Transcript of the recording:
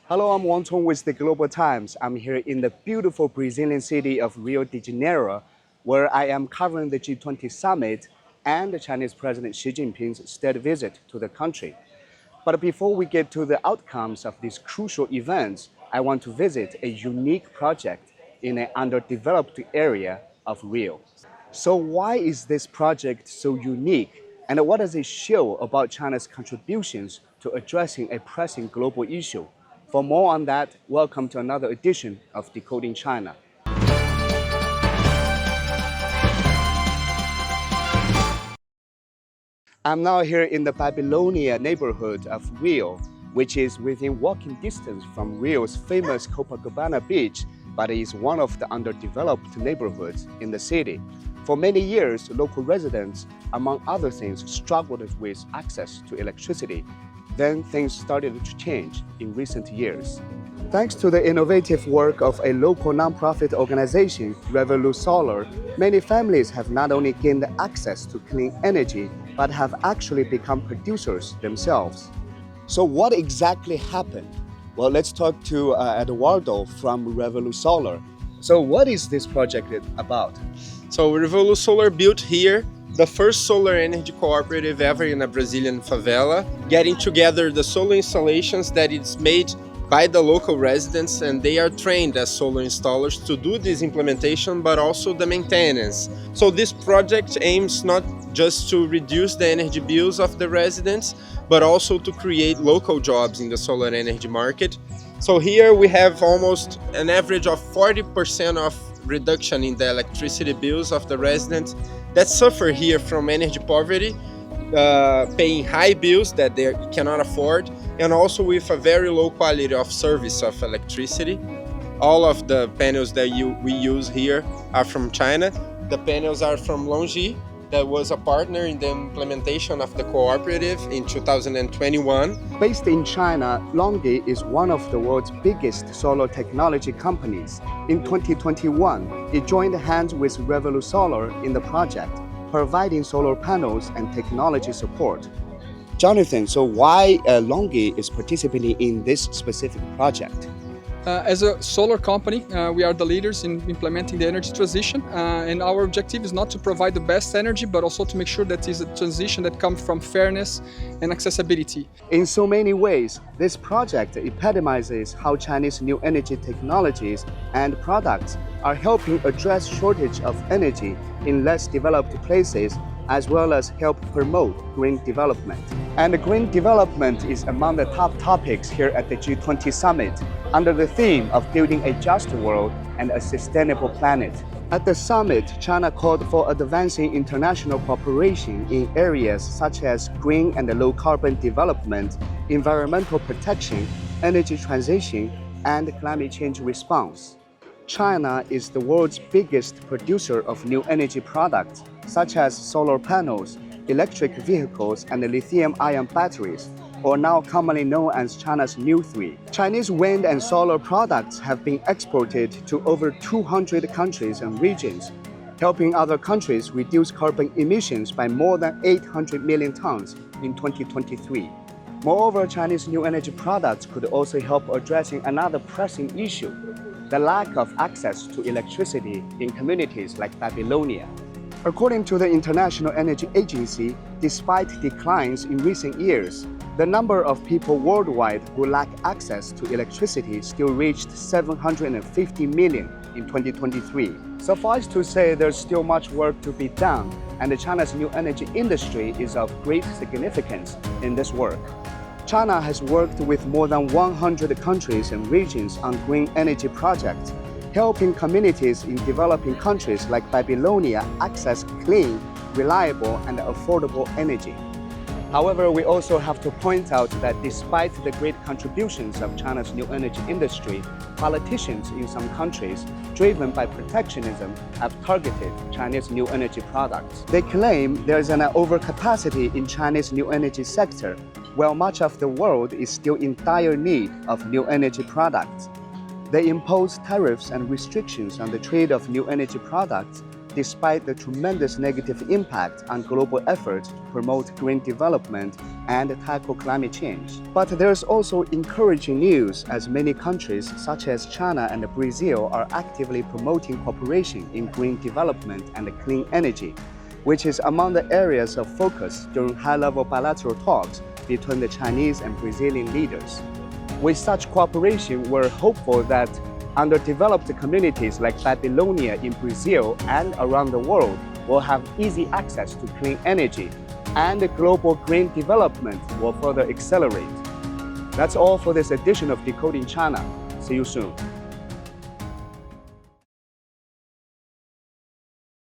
Hello, I'm Wang Tong with the Global Times. I'm here in the beautiful Brazilian city of Rio de Janeiro, where I am covering the G20 summit and the Chinese President Xi Jinping's state visit to the country. But before we get to the outcomes of these crucial events, I want to visit a unique project in an underdeveloped area of Rio. So why is this project so unique, and what does it show about China's contributions to addressing a pressing global issue? For more on that, welcome to another edition of Decoding China. I'm now here in the Babylonia neighborhood of Rio, which is within walking distance from Rio's famous Copacabana beach, but is one of the underdeveloped neighborhoods in the city. For many years, local residents, among other things, struggled with access to electricity. Then things started to change in recent years. Thanks to the innovative work of a local nonprofit organization, Revolut Solar, many families have not only gained access to clean energy, but have actually become producers themselves. So what exactly happened? Well, let's talk to Eduardo from Revolut Solar. So what is this project about? So Revolut Solar built here the first solar energy cooperative ever in a Brazilian favela, getting together the solar installations that is made by the local residents, and they are trained as solar installers to do this implementation, but also the maintenance. So this project aims not just to reduce the energy bills of the residents, but also to create local jobs in the solar energy market. So here we have almost an average of 40% of reduction in the electricity bills of the residents that suffer here from energy poverty, paying high bills that they cannot afford, and also with a very low quality of service of electricity. All of the panels that we use here are from China. The panels are from LONGi, that was a partner in the implementation of the cooperative in 2021. Based in China, LONGi is one of the world's biggest solar technology companies. In 2021, it joined hands with Revolut Solar in the project, providing solar panels and technology support. Jonathan, so why LONGi is participating in this specific project? As a solar company, we are the leaders in implementing the energy transition, and our objective is not to provide the best energy, but also to make sure that it's a transition that comes from fairness and accessibility. In so many ways, this project epitomizes how Chinese new energy technologies and products are helping address shortage of energy in less developed places, as well as help promote green development. And green development is among the top topics here at the G20 summit, under the theme of building a just world and a sustainable planet. At the summit, China called for advancing international cooperation in areas such as green and low carbon development, environmental protection, energy transition, and climate change response. China is the world's biggest producer of new energy products, such as solar panels, electric vehicles, and lithium-ion batteries, or now commonly known as China's New Three. Chinese wind and solar products have been exported to over 200 countries and regions, helping other countries reduce carbon emissions by more than 800 million tons in 2023. Moreover, Chinese new energy products could also help addressing another pressing issue, the lack of access to electricity in communities like Babylonia. According to the International Energy Agency, despite declines in recent years, the number of people worldwide who lack access to electricity still reached 750 million in 2023. Suffice to say, there's still much work to be done, and China's new energy industry is of great significance in this work. China has worked with more than 100 countries and regions on green energy projects, helping communities in developing countries like Babylonia access clean, reliable, and affordable energy. However, we also have to point out that despite the great contributions of China's new energy industry, politicians in some countries, driven by protectionism, have targeted Chinese new energy products. They claim there is an overcapacity in Chinese new energy sector, while much of the world is still in dire need of new energy products. They impose tariffs and restrictions on the trade of new energy products, despite the tremendous negative impact on global efforts to promote green development and tackle climate change. But there's also encouraging news as many countries such as China and Brazil are actively promoting cooperation in green development and clean energy, which is among the areas of focus during high-level bilateral talks between the Chinese and Brazilian leaders. With such cooperation, we're hopeful that underdeveloped communities like Babylonia in Brazil and around the world will have easy access to clean energy, and global green development will further accelerate. That's all for this edition of Decoding China. See you soon.